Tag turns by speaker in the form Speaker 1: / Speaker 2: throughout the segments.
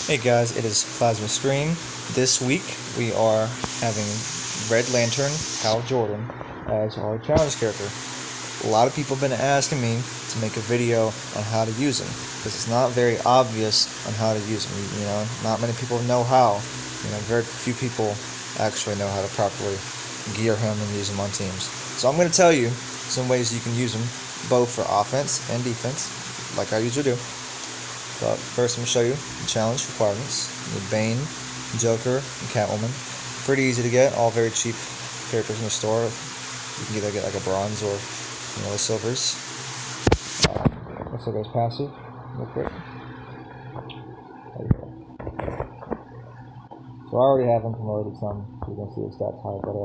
Speaker 1: Hey guys, it is PlazmaScream. This week we are having Red Lantern Hal Jordan as our challenge character. A lot of people have been asking me to make a video on how to use him because it's not very obvious on how to use him. Not many people know how. Very few people actually know how to properly gear him and use him on teams. So I'm going to tell you some ways you can use him both for offense and defense, like I usually do. But first, I'm going to show you the challenge requirements. You need Bane, Joker, and Catwoman. Pretty easy to get, all very cheap characters in the store. You can either get like a bronze or the silvers. Let's look at his passive real quick. There you go. So I already have him promoted some, so you can see his stats high, but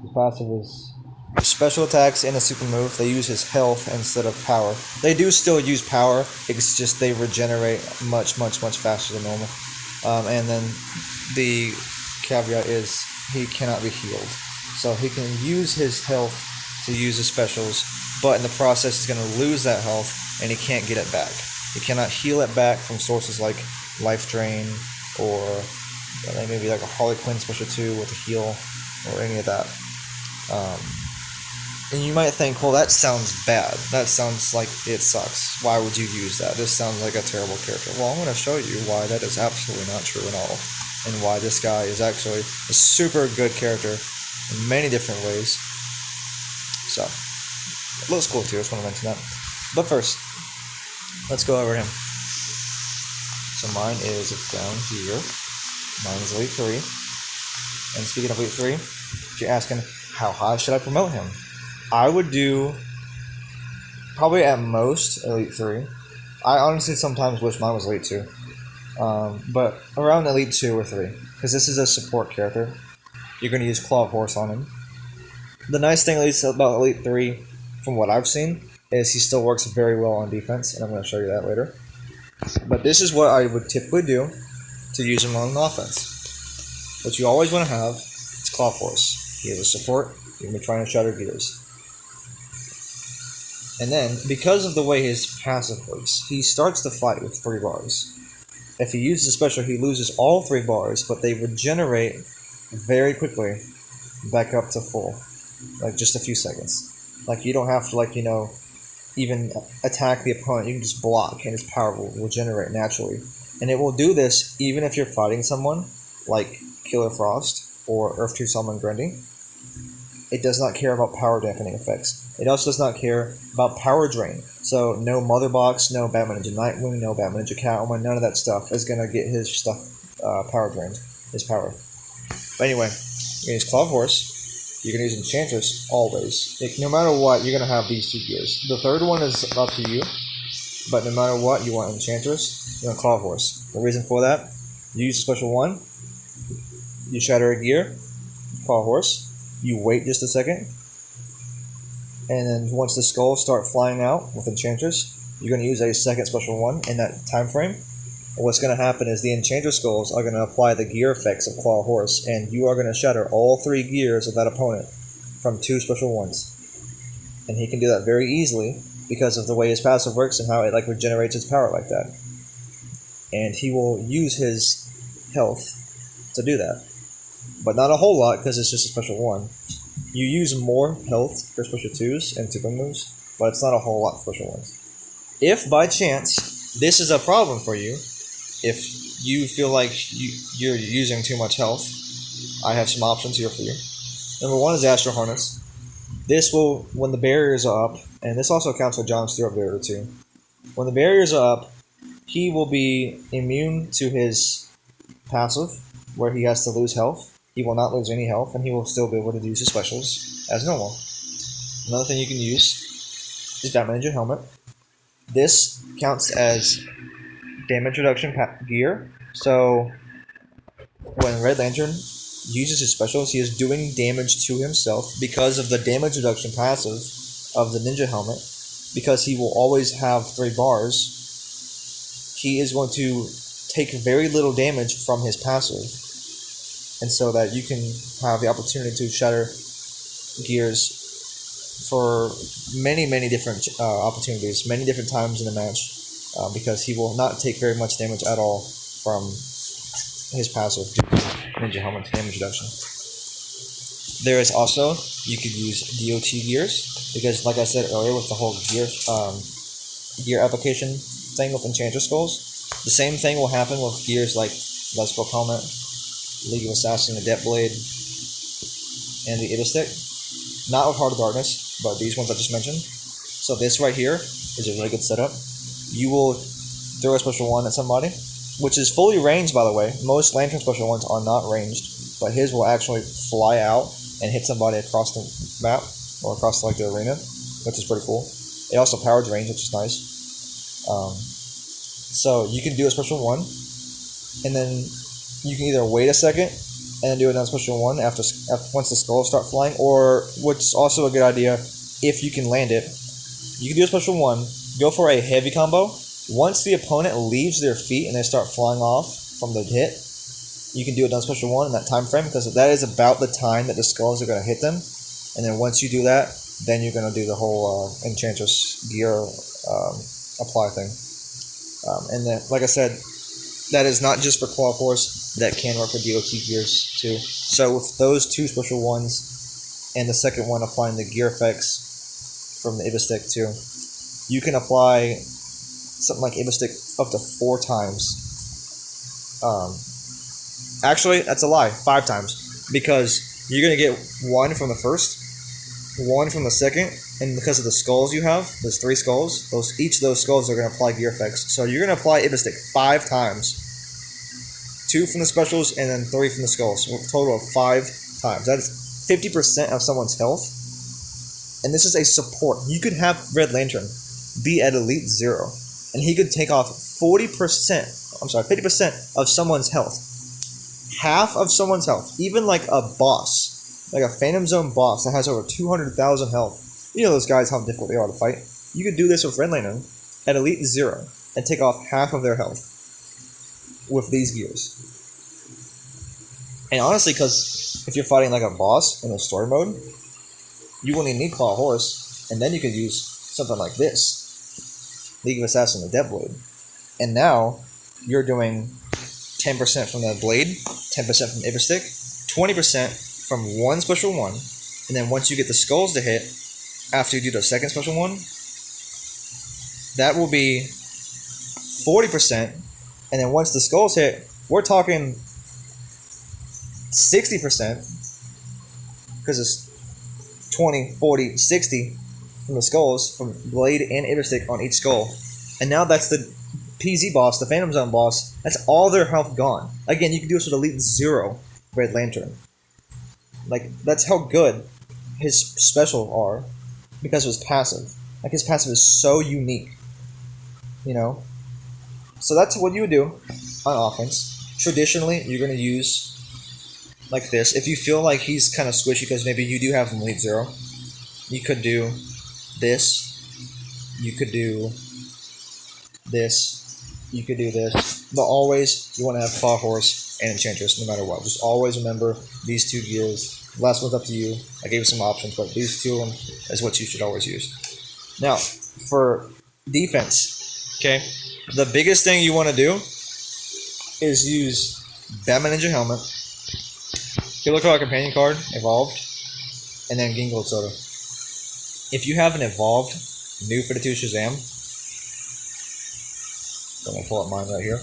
Speaker 1: his passive is special attacks and a super move. They use his health instead of power. They do still use power, it's just they regenerate much faster than normal. And then the caveat is he cannot be healed. So he can use his health to use his specials, but in the process he's going to lose that health and he can't get it back. He cannot heal it back from sources like Life Drain or maybe like a Harley Quinn special 2 with a heal or any of that. And you might think, well, that sounds bad. That sounds like it sucks. Why would you use that? This sounds like a terrible character. Well, I'm going to show you why that is absolutely not true at all. And why this guy is actually a super good character in many different ways. So, it looks cool too. I just want to mention that. But first, let's go over him. So mine is down here. Mine is Elite 3. And speaking of Elite 3, if you're asking, how high should I promote him? I would do probably at most Elite 3. I honestly sometimes wish mine was Elite 2. But around Elite 2 or 3. Because this is a support character. You're going to use Claw of Horse on him. The nice thing at least about Elite 3, from what I've seen, is he still works very well on defense. And I'm going to show you that later. But this is what I would typically do to use him on offense. What you always want to have is Claw of Horse. He is a support. You're going to be trying to shatter gears. And then, because of the way his passive works, he starts the fight with 3 bars. If he uses a special, he loses all 3 bars, but they regenerate very quickly back up to full. Like, just a few seconds. Like, you don't have to, even attack the opponent. You can just block, and his power will regenerate naturally. And it will do this even if you're fighting someone, like Killer Frost or Earth 2 Summon Grundy. It does not care about power dampening effects. It also does not care about power drain. So no Mother Box, no Batman Ninja Nightwing, no Batman Ninja Catwoman, none of that stuff is going to get his stuff power drained, his power. But anyway, you're going to use Claw of Horse. You're going to use Enchantress always. No matter what, you're going to have these 2 gears. The third one is up to you, but no matter what, you want Enchantress, you're going to Claw of Horse. The reason for that, you use a special 1, you shatter a gear, Claw of Horse. You wait just a second, and then once the skulls start flying out with Enchantress, you're going to use a second special 1 in that time frame. And what's going to happen is the Enchantress skulls are going to apply the gear effects of Claw of Horse, and you are going to shatter all 3 gears of that opponent from 2 special 1s. And he can do that very easily because of the way his passive works and how it regenerates his power like that. And he will use his health to do that. But not a whole lot, because it's just a special 1. You use more health for special 2s and super moves, but it's not a whole lot for special 1s. If by chance this is a problem for you, if you feel like you're using too much health, I have some options here for you. Number 1 is Astro Harness. This will, when the barriers are up, and this also counts for John Stewart barrier too. When the barriers are up, he will be immune to his passive, where he has to lose health. He will not lose any health, and he will still be able to use his specials as normal. Another thing you can use is Batman Ninja Helmet. This counts as damage reduction gear, so when Red Lantern uses his specials, he is doing damage to himself because of the damage reduction passive of the Ninja Helmet. Because he will always have 3 bars, he is going to take very little damage from his passive. And so that you can have the opportunity to shatter gears for many different opportunities, many different times in the match, because he will not take very much damage at all from his passive Ninja Helmet damage reduction. There is also, you could use DOT gears, because like I said earlier with the whole gear application thing with Enchantress Skulls, the same thing will happen with gears like Lescope Helmet, League of Assassin, the Death Blade, and the Ida Stick. Not with Heart of Darkness, but these ones I just mentioned. So this right here is a really good setup. You will throw a special one at somebody, which is fully ranged, by the way. Most Lantern special ones are not ranged, but his will actually fly out and hit somebody across the map or across like the arena, which is pretty cool. It also powers range, which is nice. So you can do a special one, and then you can either wait a second and then do another special one after once the skulls start flying, or what's also a good idea, if you can land it, you can do a special one, go for a heavy combo. Once the opponent leaves their feet and they start flying off from the hit, you can do another special one in that time frame, because that is about the time that the skulls are going to hit them. And then once you do that, then you're going to do the whole Enchantress gear apply thing. And then, like I said, that is not just for Claw Horse, that can work for DOT gears too. So with those two special ones, and the second one applying the gear effects from the Ida Stick too, you can apply something like Ida Stick up to 4 times. Actually, that's a lie, 5 times, because you're going to get 1 from the first, 1 from the second, and because of the skulls you have, there's 3 skulls, each of those skulls are going to apply gear effects. So you're going to apply Ida Stick 5 times. 2 from the specials, and then 3 from the skulls. A total of 5 times. That is 50% of someone's health. And this is a support. You could have Red Lantern be at Elite 0, and he could take off 50% of someone's health. Half of someone's health. Even like a boss, like a Phantom Zone boss that has over 200,000 health. You know those guys, how difficult they are to fight. You could do this with Red Lantern at Elite 0 and take off half of their health with these gears. And honestly, because if you're fighting like a boss in a story mode, you only need Claw Horse, and then you could use something like this, League of Assassin, the Death Blade. And now you're doing 10% from the blade, 10% from Ida Stick, 20% from one special one, and then once you get the skulls to hit, after you do the second special one, that will be 40%, and then once the skulls hit, we're talking 60%, because it's 20, 40, 60 from the skulls, from blade and Ida Stick on each skull. And now that's the PZ boss, the Phantom Zone boss, that's all their health gone. Again, you can do this with Elite 0 Red Lantern. Like, that's how good his special are, because of his passive. Like, his passive is so unique, you know? So that's what you would do on offense. Traditionally, you're going to use like this. If you feel like he's kind of squishy because maybe you do have him Elite 0, you could do this. You could do this. You could do this. But always, you want to have Claw Horse and Enchantress no matter what. Just always remember these 2 gears. The last one's up to you. I gave you some options, but these 2 of them is what you should always use. Now, for defense, okay, the biggest thing you want to do is use Batman Ninja Helmet, Killer Card Companion card, Evolved, and then Gingold Soda. If you have an Evolved New 52 Shazam, I'm going to pull up mine right here.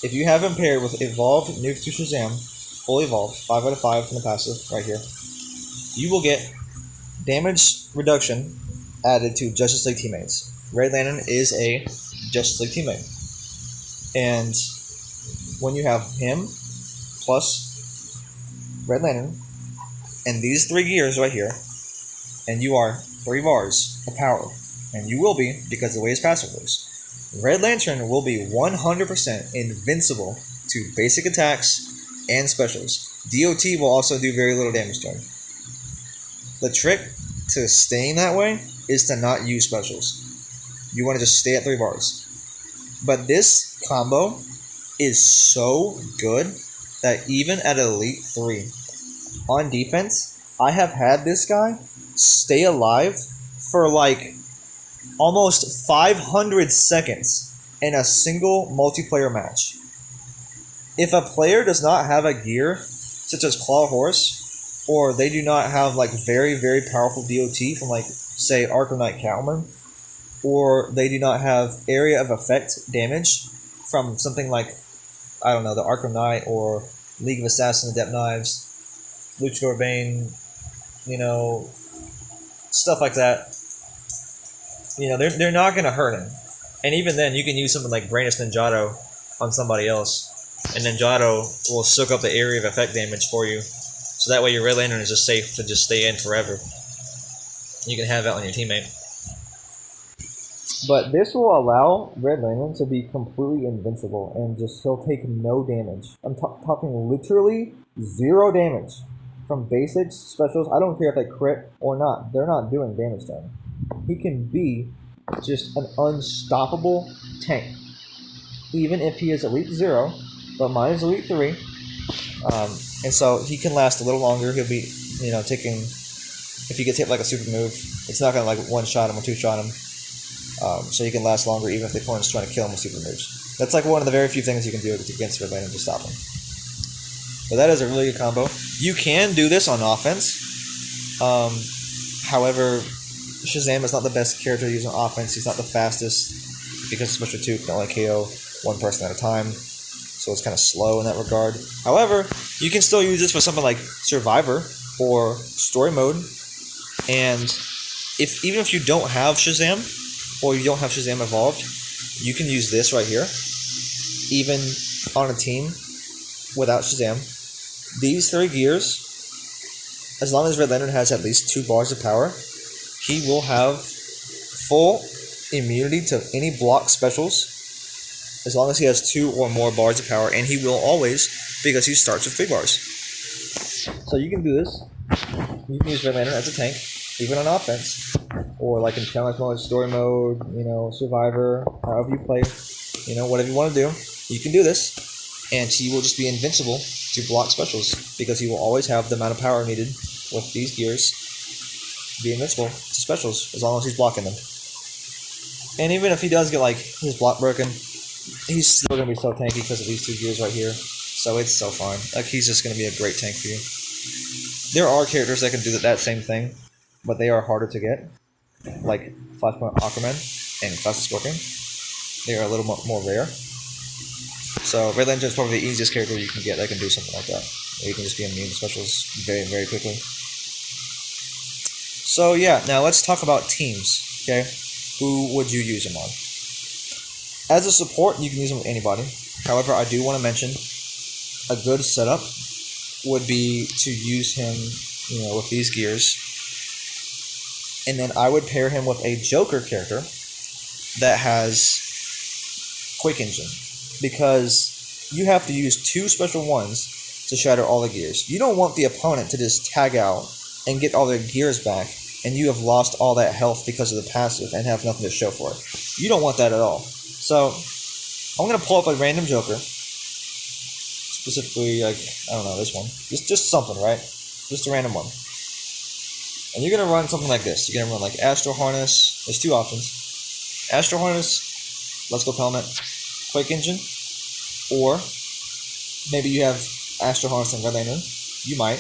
Speaker 1: If you have him paired with Evolved New 52 Shazam, fully evolved, 5 out of 5 from the passive, right here, you will get damage reduction added to Justice League teammates. Red Lantern is a Justice League teammate. And when you have him plus Red Lantern and these 3 gears right here, and you are 3 bars of power, and you will be because of the way his passive works, Red Lantern will be 100% invincible to basic attacks and specials. DOT will also do very little damage to him. The trick to staying that way is to not use specials. You want to just stay at 3 bars. But this combo is so good that even at Elite 3, on defense, I have had this guy stay alive for like almost 500 seconds in a single multiplayer match. If a player does not have a gear such as Claw Horse, or they do not have like very, very powerful DOT from like, say, Arcanite Catwoman, or they do not have area of effect damage from something like, I don't know, the Arkham Knight or League of Assassins, Adept Knives, Luchador Bane, you know, stuff like that. You know, they're not going to hurt him. And even then, you can use something like Brainless Ninjato on somebody else, and Ninjato will soak up the area of effect damage for you. So that way your Red Lantern is just safe to just stay in forever. You can have that on your teammate. But this will allow Red Lantern to be completely invincible and just he'll take no damage. I'm talking literally 0 damage from basics, specials. I don't care if they crit or not. They're not doing damage to him. He can be just an unstoppable tank. Even if he is Elite 0, but mine is Elite 3. And so he can last a little longer. He'll be, you know, taking... If he gets hit like a super move, it's not going to like one-shot him or two-shot him. So he can last longer even if the opponent's trying to kill him with super moves. That's like one of the very few things you can do against Red Lantern to stop him. But that is a really good combo. You can do this on offense. However, Shazam is not the best character to use on offense. He's not the fastest because Special 2 can only KO one person at a time. So it's kind of slow in that regard. However, you can still use this for something like Survivor or Story Mode. And even if you don't have Shazam, or you don't have Shazam evolved, you can use this right here, even on a team without Shazam. These 3 gears, as long as Red Lantern has at least 2 bars of power, he will have full immunity to any block specials, as long as he has 2 or more bars of power, and he will always, because he starts with 3 bars. So you can do this. You can use Red Lantern as a tank, even on offense, or like in challenge mode, story mode, you know, Survivor, however you play, you know, whatever you want to do, you can do this, and he will just be invincible to block specials, because he will always have the amount of power needed with these gears to be invincible to specials, as long as he's blocking them. And even if he does get like his block broken, he's still going to be so tanky because of these 2 gears right here, so it's so fine. Like, he's just going to be a great tank for you. There are characters that can do that same thing, but they are harder to get, like Flashpoint Aquaman and PlazmaScream. They are a little more rare. So Red Lantern is probably the easiest character you can get that can do something like that. Where you can just be immune to specials very, very quickly. So yeah, now let's talk about teams, okay? Who would you use him on? As a support, you can use him with anybody. However, I do want to mention a good setup would be to use him, you know, with these gears. And then I would pair him with a Joker character that has Quick Engine, because you have to use 2 special ones to shatter all the gears. You don't want the opponent to just tag out and get all their gears back, and you have lost all that health because of the passive and have nothing to show for it. You don't want that at all. So I'm going to pull up a random Joker, specifically, like, I don't know, this one. Just something, right? Just a random one. And you're going to run something like this. You're going to run like Astro Harness. There's 2 options. Astro Harness, Let's Go Pelmet, Quick Engine, or maybe you have Astro Harness and Red Lantern. You might.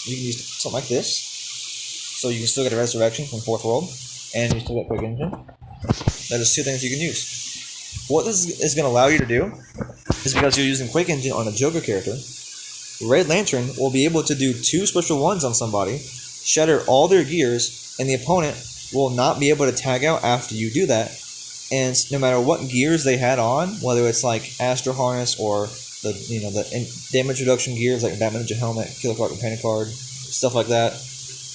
Speaker 1: You can use something like this. So you can still get a Resurrection from 4th World, and you still get Quick Engine. That is 2 things you can use. What this is going to allow you to do is, because you're using Quick Engine on a Joker character, Red Lantern will be able to do 2 special ones on somebody, shatter all their gears, and the opponent will not be able to tag out after you do that. And no matter what gears they had on, whether it's like Astro Harness or the damage reduction gears like Batman Ninja Helmet, Killer Card, Companion Card, stuff like that,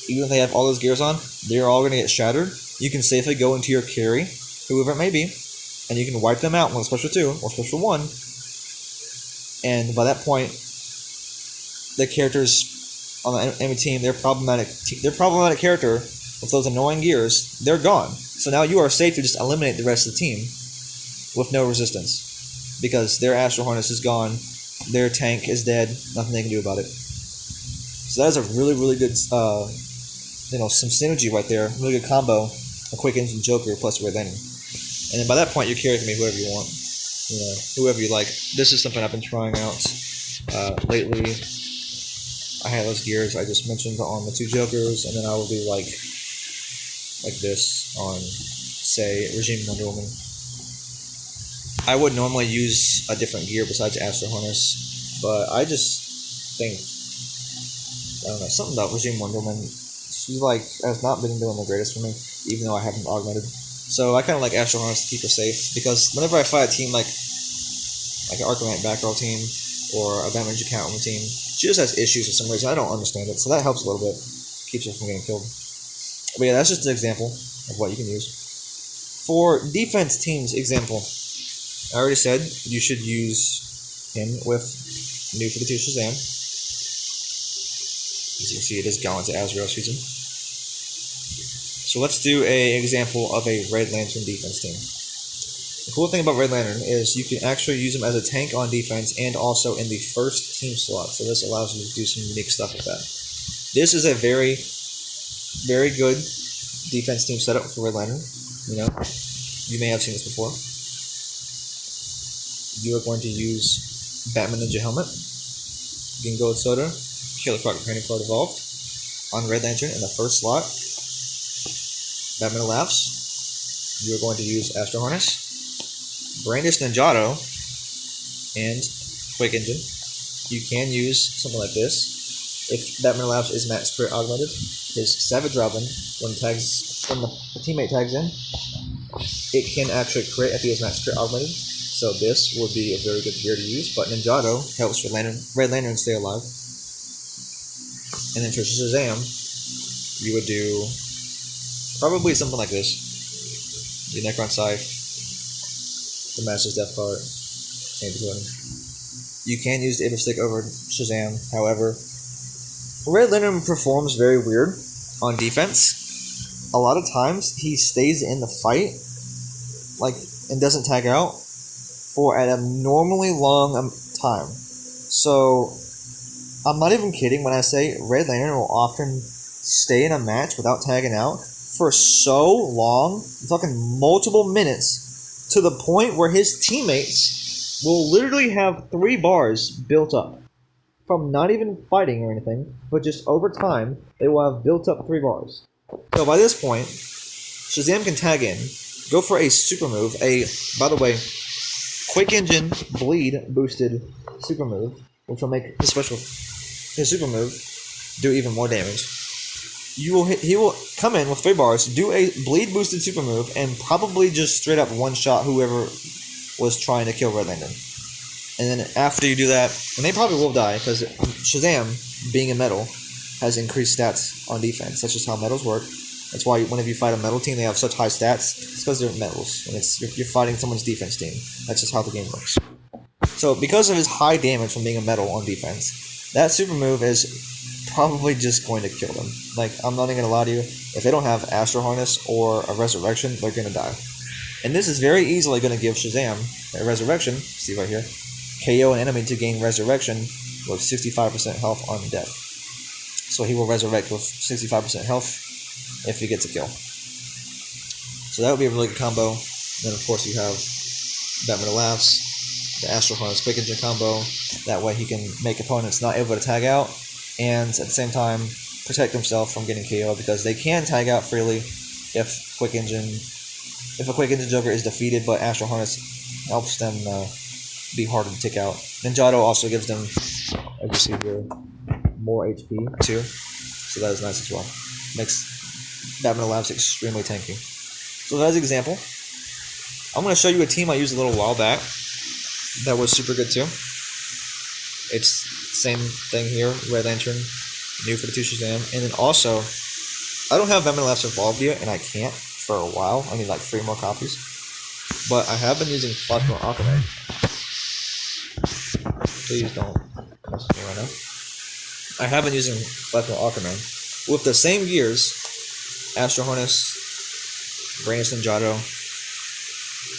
Speaker 1: even if they have all those gears on, they're all going to get shattered. You can safely go into your carry, whoever it may be, and you can wipe them out with Special 2 or Special 1. And by that point, the characters on the enemy team, their problematic character with those annoying gears, they're gone. So now you are safe to just eliminate the rest of the team with no resistance, because their Astro Harness is gone, their tank is dead, nothing they can do about it. So that is a really, really good, some synergy right there, really good combo, a Quick Engine Joker plus Red Lantern. And then by that point, your character can be whoever you want. Whoever you like. This is something I've been trying out lately. I had those gears I just mentioned on the 2 Jokers, and then I will do like this on, say, Regime Wonder Woman. I would normally use a different gear besides Astro Harness, but I just think, I don't know, something about Regime Wonder Woman, she has not been doing the greatest for me, even though I haven't augmented. So I kind of like Astro Harness to keep her safe, because whenever I fight a team like an Arcanite Batgirl team, or a Batman Catwoman team, she just has issues for some reason. I don't understand it, so that helps a little bit. Keeps her from getting killed. But yeah, that's just an example of what you can use. For defense teams example, I already said you should use him with New 52 Shazam. As you can see, it is gone to Azrael season. So let's do an example of a Red Lantern defense team. The cool thing about Red Lantern is you can actually use him as a tank on defense and also in the first team slot. So this allows you to do some unique stuff with that. This is a very, very good defense team setup for Red Lantern. You may have seen this before. You are going to use Batman Ninja Helmet, Gingo Soda, Killer Croc Training Card Evolved on Red Lantern in the first slot. Batman Laughs. You are going to use Astro Harness, Brandish Ninjato, and Quick Engine. You can use something like this. If Batman Laughs is max crit augmented, his Savage Robin, when the teammate tags in, it can actually crit if he has max crit augmented. So this would be a very good gear to use, but Ninjato helps Red Lantern stay alive. And then for Shazam, you would do probably something like this. The Necron Scythe, the Master's Death card, and you can use the Ibis Stick over Shazam. However, Red Lantern performs very weird on defense. A lot of times he stays in the fight, and doesn't tag out for an abnormally long time. So I'm not even kidding when I say Red Lantern will often stay in a match without tagging out for so long. I'm talking multiple minutes, to the point where his teammates will literally have 3 bars built up from not even fighting or anything, but just over time they will have built up 3 bars. So by this point, Shazam can tag in, go for a super move, by the way, Quick Engine bleed boosted super move, which will make his super move do even more damage. He will come in with 3 bars, do a bleed boosted super move, and probably just straight up one shot whoever was trying to kill Red Lantern. And then after you do that, and they probably will die, because Shazam, being a metal, has increased stats on defense. That's just how metals work. That's why whenever you fight a metal team, they have such high stats. It's because they're metals, and you're fighting someone's defense team. That's just how the game works. So because of his high damage from being a metal on defense, that super move is probably just going to kill them. I'm not even going to lie to you. If they don't have Astro Harness or a Resurrection, they're going to die. And this is very easily going to give Shazam a Resurrection, see right here, KO an enemy to gain Resurrection with 65% health on death. So he will resurrect with 65% health if he gets a kill. So that would be a really good combo. Then of course you have Batman Laughs, the Astro Harness Quick Engine combo. That way he can make opponents not able to tag out, and at the same time protect himself from getting KO, because they can tag out freely if a Quick Engine Joker is defeated, but Astro Harness helps them be harder to take out. Ninjato also gives them, as you see here, more HP too, so that is nice as well. Makes Batman Labs extremely tanky. So as an example, I'm going to show you a team I used a little while back that was super good too. It's same thing here, Red Lantern, New 52 Shazam, and then also, I don't have Batman Labs involved yet, and I can't for a while. I need 3 more copies. But I have been using Plasma Aquaman. Please don't mess with me right now. I have been using Plasma Aquaman with the same gears, Astro Harness, Brandish Ninjato,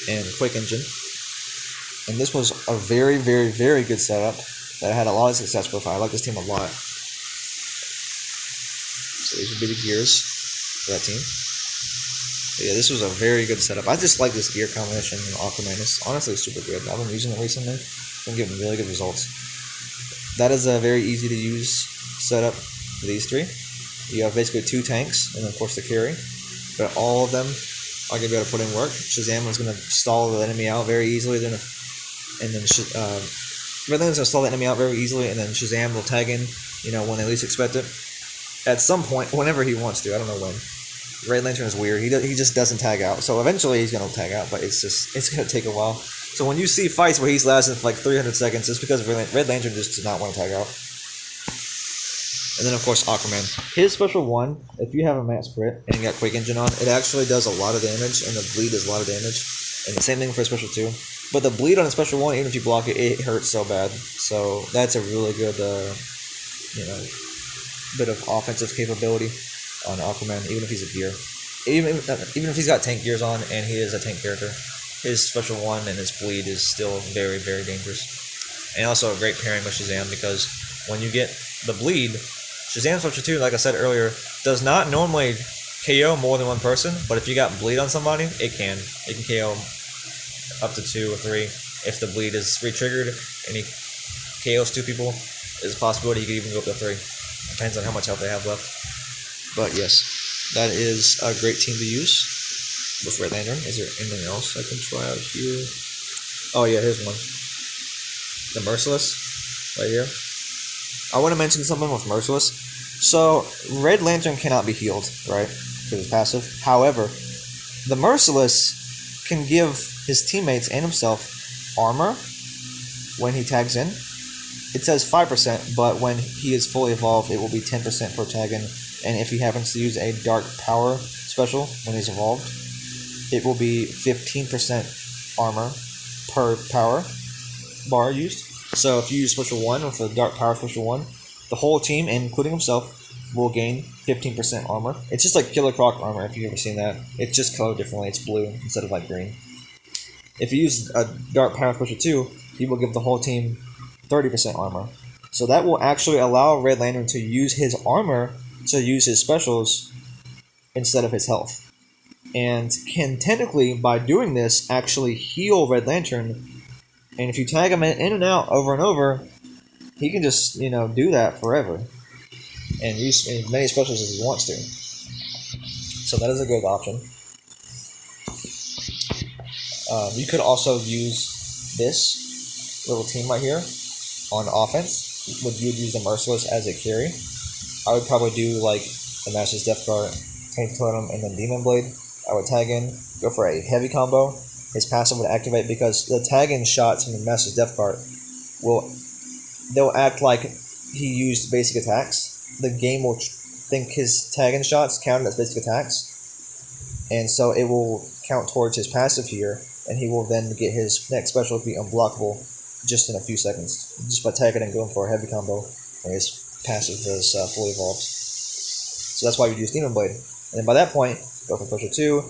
Speaker 1: and Quick Engine. And this was a very, very, very good setup that had a lot of success with. I like this team a lot. So these would be the gears for that team. Yeah, this was a very good setup. I just like this gear combination in Aquaman. It's honestly super good. I've been using it recently. Been getting really good results. That is a very easy to use setup for these three. You have basically 2 tanks, and of course the carry. But all of them are going to be able to put in work. Shazam is going to stall the enemy out very easily. Then Red Lantern's going to stall the enemy out very easily, and then Shazam will tag in, when they least expect it. At some point, whenever he wants to. I don't know when. Red Lantern is weird. He just doesn't tag out. So eventually he's going to tag out, but it's going to take a while. So when you see fights where he's lasting for like 300 seconds, it's because Red Lantern just does not want to tag out. And then, of course, Aquaman. His special one, if you have a max crit and you got Quick Engine on, it actually does a lot of damage, and the bleed does a lot of damage. And the same thing for special 2. But the bleed on a special 1, even if you block it, it hurts so bad. So that's a really good, bit of offensive capability on Aquaman, even if he's a gear. Even if he's got tank gears on and he is a tank character, his special 1 and his bleed is still very, very dangerous. And also a great pairing with Shazam, because when you get the bleed, Shazam special 2, like I said earlier, does not normally KO more than one person, but if you got bleed on somebody, it can. It can KO up to 2 or 3. If the bleed is re-triggered and he KOs 2 people, there's a possibility he could even go up to 3. Depends on how much health they have left. But yes, that is a great team to use with Red Lantern. Is there anything else I can try out here? Oh yeah, here's one. The Merciless, right here. I want to mention something with Merciless. So, Red Lantern cannot be healed, right? Because it's passive. However, the Merciless can give his teammates and himself armor when he tags in. It says 5%, but when he is fully evolved, it will be 10% per tag in. And if he happens to use a Dark Power special when he's evolved, it will be 15% armor per power bar used. So if you use special 1 with the Dark Power special 1, the whole team, including himself, will gain 15% armor. It's just like Killer Croc armor, if you've ever seen that. It's just colored differently. It's blue instead of like green. If you use a Dark Power special 2, he will give the whole team 30% armor. So that will actually allow Red Lantern to use his armor to use his specials instead of his health. And can technically, by doing this, actually heal Red Lantern. And if you tag him in and out over and over, he can just, do that forever. And use as many specials as he wants to. So that is a good option. You could also use this little team right here on offense. You would use the Merciless as a carry. I would probably do like the Master's Death Card, Tank Totem, and then Demon Blade. I would tag in, go for a heavy combo. His passive would activate because the tag-in shots from the Master's Death Card they'll act like he used basic attacks. The game will think his tag-in shots count as basic attacks, and so it will count towards his passive here, and he will then get his next special to be unblockable just in a few seconds, just by tagging and going for a heavy combo when his passive is fully evolved. So that's why you use Demon Blade. And then by that point, go for special 2,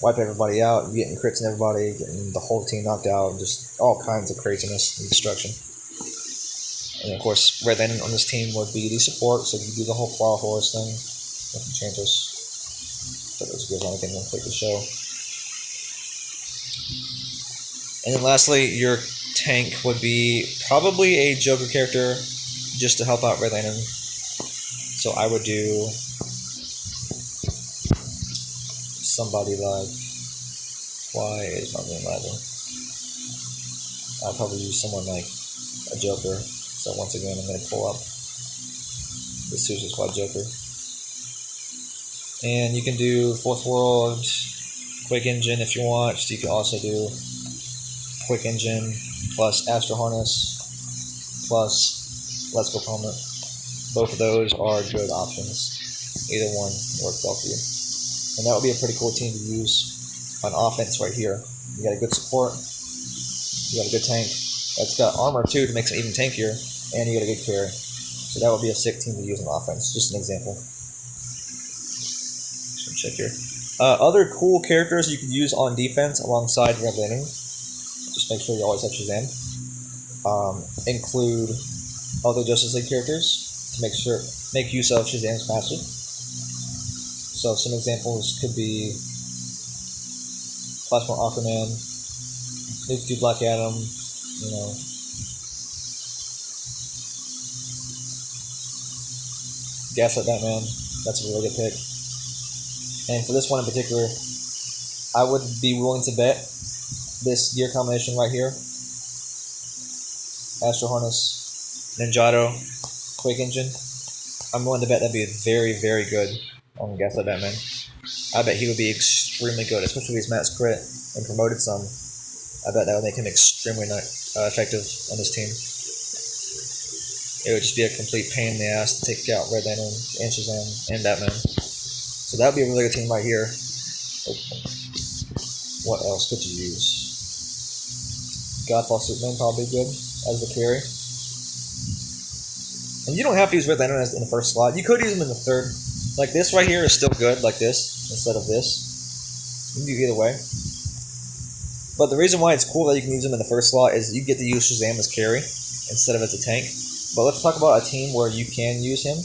Speaker 1: wipe everybody out, getting crits on everybody, getting the whole team knocked out, and just all kinds of craziness and destruction. And of course, Red Lantern on this team would be the support, so you do the whole Claw Horse thing with Enchantress. Put those gears on again real quick to show. And then lastly, your tank would be probably a Joker character just to help out Red Lantern. So I would do somebody like, why is my room lagging? I'll probably use someone like a Joker. So once again, I'm going to pull up the Suicide Squad Joker. And you can do Fourth World, Quick Engine if you want. You can also do Quick Engine plus Astro Harness plus Let's Go Comet. Both of those are good options. Either one works well for you. And that would be a pretty cool team to use on offense right here. You got a good support. You got a good tank. That's got armor too to make it even tankier. And you got a good carry. So that would be a sick team to use on offense. Just an example. So check here. Other cool characters you could use on defense alongside Red Lantern. Just make sure you always have Shazam. Include other Justice League characters to make use of Shazam's passive. So some examples could be Flashpoint Aquaman, Nuke 2 Black Adam, you know. Gaslight Batman, that's a really good pick. And for this one in particular, I would be willing to bet this gear combination right here. Astro Harness, Ninjato, Quake Engine. I'm willing to bet that'd be very, very good on Gaslight Batman. I bet he would be extremely good, especially if he's max crit and promoted some. I bet that would make him extremely effective on this team. It would just be a complete pain in the ass to take out Red Lantern and Shazam and Batman. So that would be a really good team right here. What else could you use? Godfall Superman probably good as the carry. And you don't have to use Red Lantern in the first slot. You could use him in the third. Like this right here is still good, like this, instead of this. You can do either way. But the reason why it's cool that you can use him in the first slot is you get to use Shazam as carry instead of as a tank. But let's talk about a team where you can use him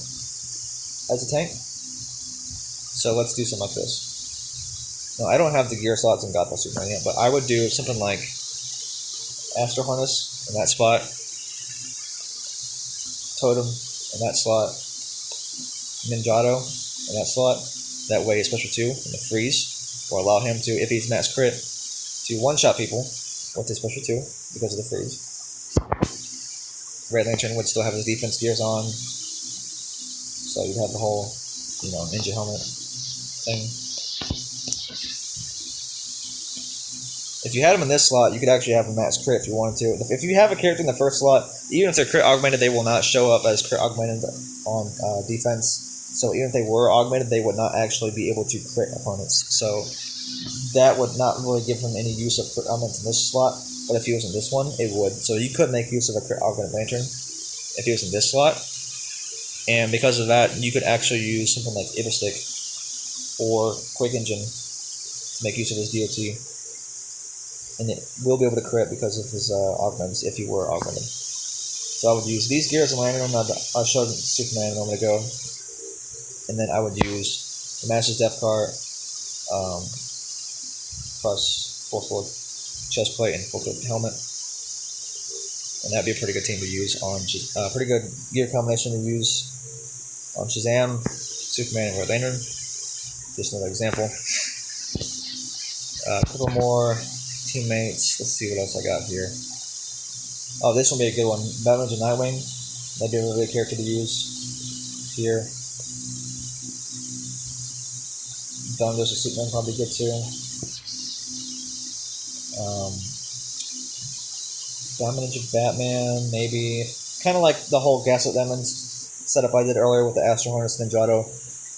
Speaker 1: as a tank. So let's do something like this. Now, I don't have the gear slots in Godfall Superman yet, but I would do something like Astro Harness in that spot, Totem in that slot, Ninjato in that slot. That way, special 2 in the freeze, or allow him to, if he's max crit, to one-shot people with his special 2 because of the freeze. Red Lantern would still have his defense gears on, so you'd have the whole, ninja helmet thing. If you had him in this slot, you could actually have a max crit if you wanted to. If you have a character in the first slot, even if they're crit augmented, they will not show up as crit augmented on defense. So even if they were augmented, they would not actually be able to crit opponents. So that would not really give him any use of crit augments in this slot. But if he was in this one, it would. So you could make use of a crit augmented lantern if he was in this slot. And because of that, you could actually use something like Ibistic or Quake Engine to make use of his DOT. And it will be able to crit because of his augments if he were augmented. So I would use these gears in Lantern. I showed Superman a moment ago. And then I would use the Master's Death Cart plus full sword chest plate and full flip helmet. And that'd be a pretty good team to use on, pretty good gear combination to use on Shazam, Superman, and Red Lantern. Just another example. A couple more teammates. Let's see what else I got here. Oh, this will be a good one. Batman and Nightwing. That'd be a really good character to use here. Dawn Goes to Superman probably good too. Diamond Ninja Batman, maybe. Kind of like the whole Gaslit Demons setup I did earlier with the Astro Harness, Ninjato,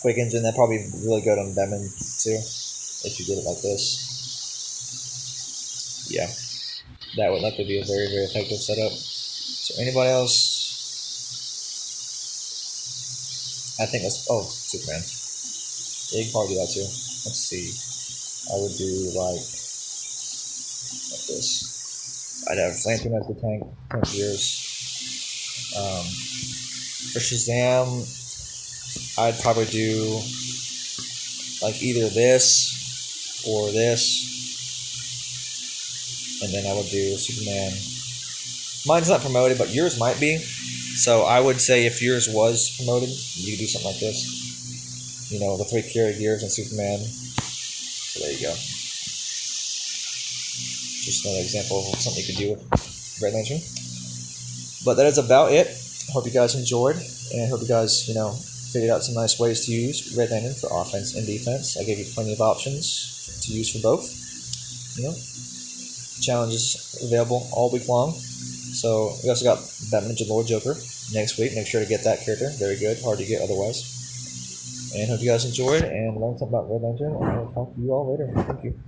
Speaker 1: Quake Engine. That'd probably be really good on Batman too, if you did it like this. Yeah, that would likely be a very, very effective setup. So anybody else? I think that's, Superman. Yeah, you can probably do that too. Let's see. I would do like this. I'd have Lantern as the tank gears. For Shazam, I'd probably do like either this or this. And then I would do Superman. Mine's not promoted, but yours might be. So I would say if yours was promoted, you could do something like this. The 3 carry gears and Superman. So there you go. Just another example of something you could do with Red Lantern. But that is about it. Hope you guys enjoyed, and I hope you guys, figured out some nice ways to use Red Lantern for offense and defense. I gave you plenty of options to use for both. Challenges available all week long. So we also got Batman Ninja Lord Joker next week. Make sure to get that character. Very good. Hard to get otherwise. And hope you guys enjoyed and learned something about Red Lantern. And I will talk to you all later. Thank you.